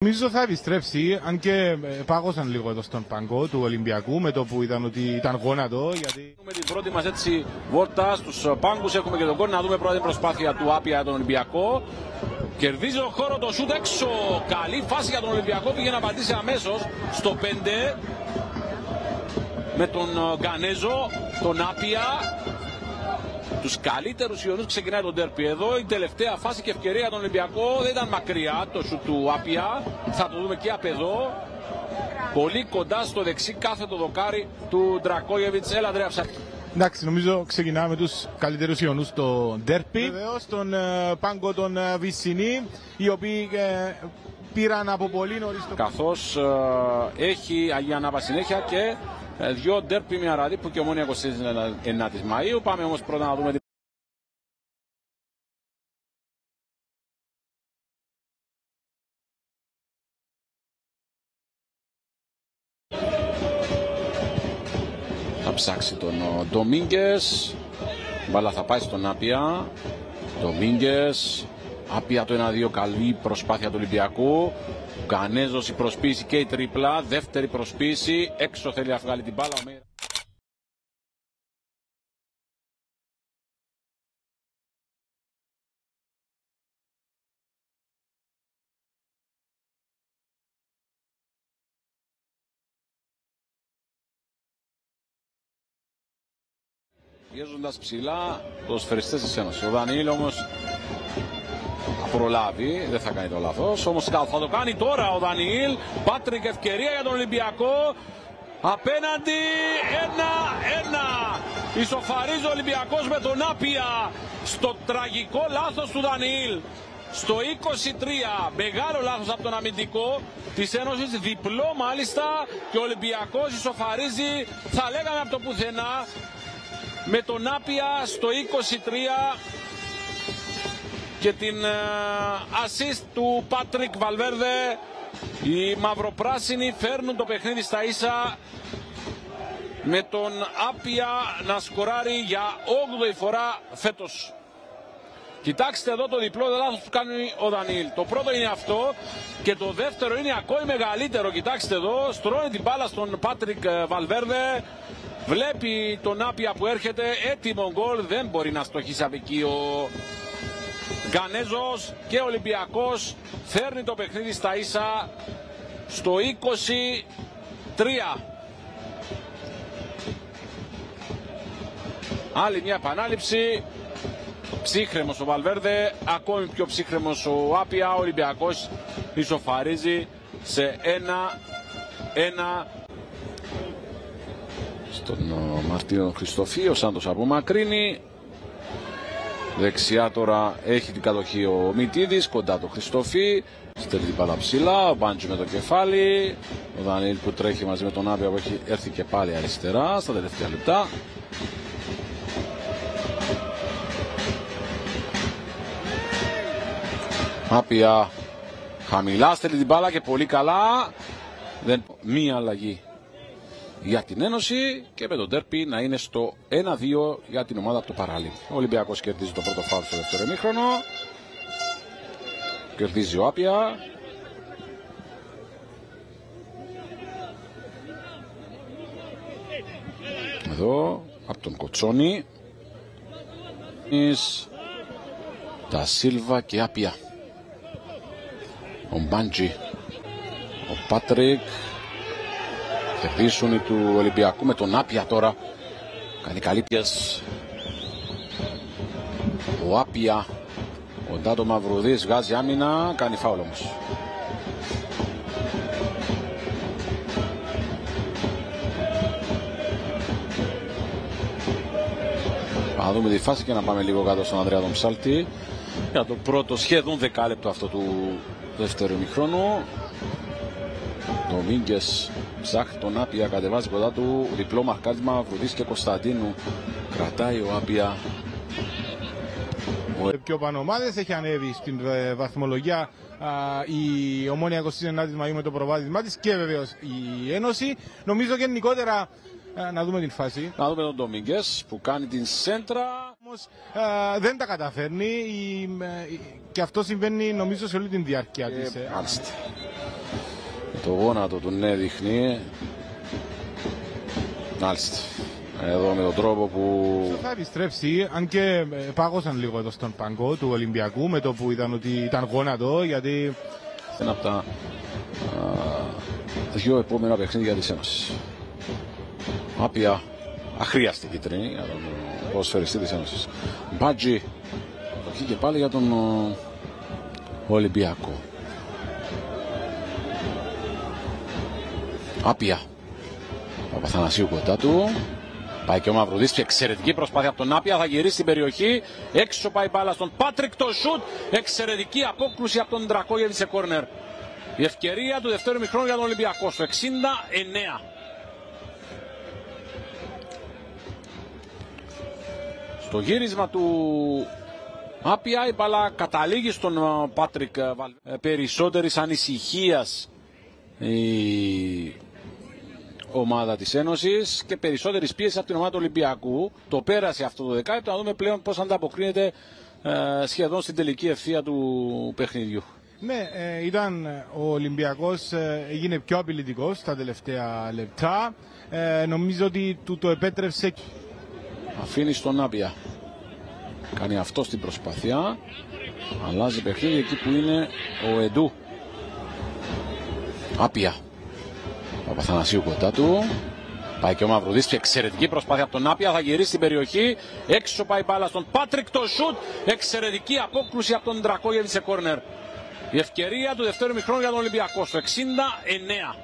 Νομίζω θα επιστρέψει, αν και πάγωσαν λίγο εδώ στον πάγκο του Ολυμπιακού με το που είδαν ότι ήταν γόνατο. Γιατί... Με την πρώτη μας έτσι βόλτα στους πάγκους έχουμε και τον κόρ. Να δούμε πρώτα την προσπάθεια του Άπια για τον Ολυμπιακό. Κερδίζει τον χώρο, το σούτ έξω. Καλή φάση για τον Ολυμπιακό, πήγε να πατήσει αμέσως στο 5 με τον Γκανέζο, τον Άπια. Τους καλύτερους Ιωνούς ξεκινάει τον ντέρπι εδώ. Η τελευταία φάση και ευκαιρία για τον Ολυμπιακό. Δεν ήταν μακριά το σουτ του Άπια. Θα το δούμε και απ' εδώ. Πολύ κοντά στο δεξί κάθετο δοκάρι του Ντρακόγεβιτς. Έλα Ανδρέα Ψάκη. Εντάξει, νομίζω ξεκινάμε με τους καλύτερους Ιωνούς στο ντέρπι. Βεβαίως στον πάγκο των Βυσσινή, οι οποίοι πήραν από πολύ νωρίς το... Καθώς έχει Αγία Νάβα συνέχεια και δυο ντέρπι με Αραδίπου και Ομόνια 29 Μαΐου. Πάμε όμως πρώτα να δούμε την... Θα ψάξει τον Ντομίνγκες. Μπάλα θα πάει στον Άπια. Ντομίνγκες. Άπια το 1-2, καλή προσπάθεια του Ολυμπιακού. Γκανέζος η προσποίηση και η τρίπλα. Δεύτερη προσποίηση. Έξω θέλει να βγάλει την μπάλα. Πιέζοντας ψηλά τους φεριστές της Ένωσης. Ο Δανιήλ όμως θα προλάβει, δεν θα κάνει το λάθος. Όμως θα το κάνει τώρα ο Δανιήλ. Πάτρικ, ευκαιρία για τον Ολυμπιακό. Απέναντι 1-1. Ισοφαρίζει ο Ολυμπιακός με τον Άπια στο τραγικό λάθος του Δανιήλ. Στο 23, μεγάλο λάθος από τον αμυντικό της Ένωσης, διπλό μάλιστα, και ο Ολυμπιακός ισοφαρίζει, θα λέγαμε από το πουθενά, με τον Άπια στο 23 και την assist του Πάτρικ Βαλβέρδε. Οι μαυροπράσινοι φέρνουν το παιχνίδι στα ίσα με τον Άπια να σκοράρει για 8η φορά φέτος. Κοιτάξτε εδώ το διπλό λάθος που κάνει ο Δανιήλ. Το πρώτο είναι αυτό και το δεύτερο είναι ακόμη μεγαλύτερο. Κοιτάξτε εδώ, στρώνει την μπάλα στον Πάτρικ Βαλβέρδε. Βλέπει τον Άπια που έρχεται, έτοιμο γκολ, δεν μπορεί να στοχίσει από εκεί ο Γκανέζος και ο Ολυμπιακός φέρνει το παιχνίδι στα ίσα στο 23. Άλλη μια επανάληψη, ψύχρεμος ο Βαλβέρδε, ακόμη πιο ψύχρεμος ο Άπια, ο Ολυμπιακός ισοφαρίζει σε 1-1. Στον Μαρτίνο Χριστοφή, ο Σάντος απομακρύνει. Δεξιά τώρα έχει την κατοχή ο Μητίδης, κοντά το Χριστοφή. Στέλνει την μπάλα ψηλά, ο Μπάντζου με το κεφάλι. Ο Δανιήλ που τρέχει μαζί με τον Άπια που έχει έρθει και πάλι αριστερά στα τελευταία λεπτά. Άπια χαμηλά, στέλνει την μπάλα και πολύ καλά. Μία αλλαγή για την Ένωση και με τον ντέρπι να είναι στο 1-2 για την ομάδα από το παράλι. Ο Ολυμπιακός κερδίζει το πρώτο φάουλ στο δεύτερο ημίχρονο. Κερδίζει ο Άπια. Εδώ από τον Κοτσόνη. Τα Σίλβα και Άπια. Ο Μπάντζι. Ο Πάτρικ. Κερδίσουν του Ολυμπιακού με τον Άπια τώρα. Κάνει καλή πιες. Ο Άπια. Ο Ντάτο Μαυρουδής βγάζει άμυνα. Κάνει φάουλ όμως. Θα δούμε τη φάση και να πάμε λίγο κάτω στον Ανδρέα τον Ψάλτη για το πρώτο σχεδόν δεκάλεπτο αυτό του δεύτερου ημιχρόνου. Ντομίνγκες ψάχνει τον Άπια, κατεβάζει κοντά του, διπλό μαρκάρισμα Βρουδής και Κωνσταντίνου. Κρατάει ο Άπια. Πιο πάνω ομάδες, έχει ανέβει στην βαθμολογία η Ομόνια 29 Μαΐου με το προβάδισμά της και βεβαίως η Ένωση. Νομίζω γενικότερα να δούμε την φάση. Να δούμε τον Ντομίνγκες που κάνει την σέντρα. Όμως δεν τα καταφέρνει και αυτό συμβαίνει νομίζω σε όλη την διάρκεια της. Το γόνατο του ναι δείχνει. Μάλιστα. Εδώ με τον τρόπο που... Θα επιστρέψει, αν και πάγωσαν λίγο εδώ στον πάγκο του Ολυμπιακού με το που είδαν ότι ήταν γόνατο, γιατί... Ένα από τα δύο επόμενα παιχνίδια της Ένωσης. Άπια αχρίαστη κίτρινη για τον ποδοσφαιριστή της Ένωσης. Μπάτζι, εκεί και πάλι για τον Ολυμπιακό. Άπια. Παπαθανασίου κοντά του. Πάει και ο Μαυρουδής, εξαιρετική προσπάθεια από τον Άπια, θα γυρίσει στην περιοχή. Έξω πάει μπάλα στον Πάτρικ, το σουτ. Εξαιρετική απόκρουση από τον Ντρακόγεβιτ σε κόρνερ. Η ευκαιρία του δεύτερου ημιχρόνου για τον Ολυμπιακό στο 69. Στο γύρισμα του Άπια η μπάλα καταλήγει στον Πάτρικ. Περισσότερης ανησυχίας η ομάδα της Ένωσης και περισσότερης πίεση από την ομάδα του Ολυμπιακού. Το πέρασε αυτό το δεκάλεπτο, να δούμε πλέον πώς ανταποκρίνεται σχεδόν στην τελική ευθεία του παιχνιδιού. Ναι, ο Ολυμπιακός έγινε πιο απειλητικός στα τελευταία λεπτά. Νομίζω ότι του το επέτρεψε. Αφήνει στον Άπια. Κάνει αυτό στην προσπάθεια. Αλλάζει παιχνίδι εκεί που είναι ο Εντού. Άπια. Παπαθανασίου κοντά του. Πάει και ο Μαυρουδής, εξαιρετική προσπάθεια από τον Άπια, θα γυρίσει στην περιοχή. Έξω πάει μπάλα στον Πάτρικ, το σουτ. Εξαιρετική απόκρουση από τον Ντρακόγεβιτ σε κόρνερ. Η ευκαιρία του δεύτερου ημιχρόνου για τον Ολυμπιακό στο 69.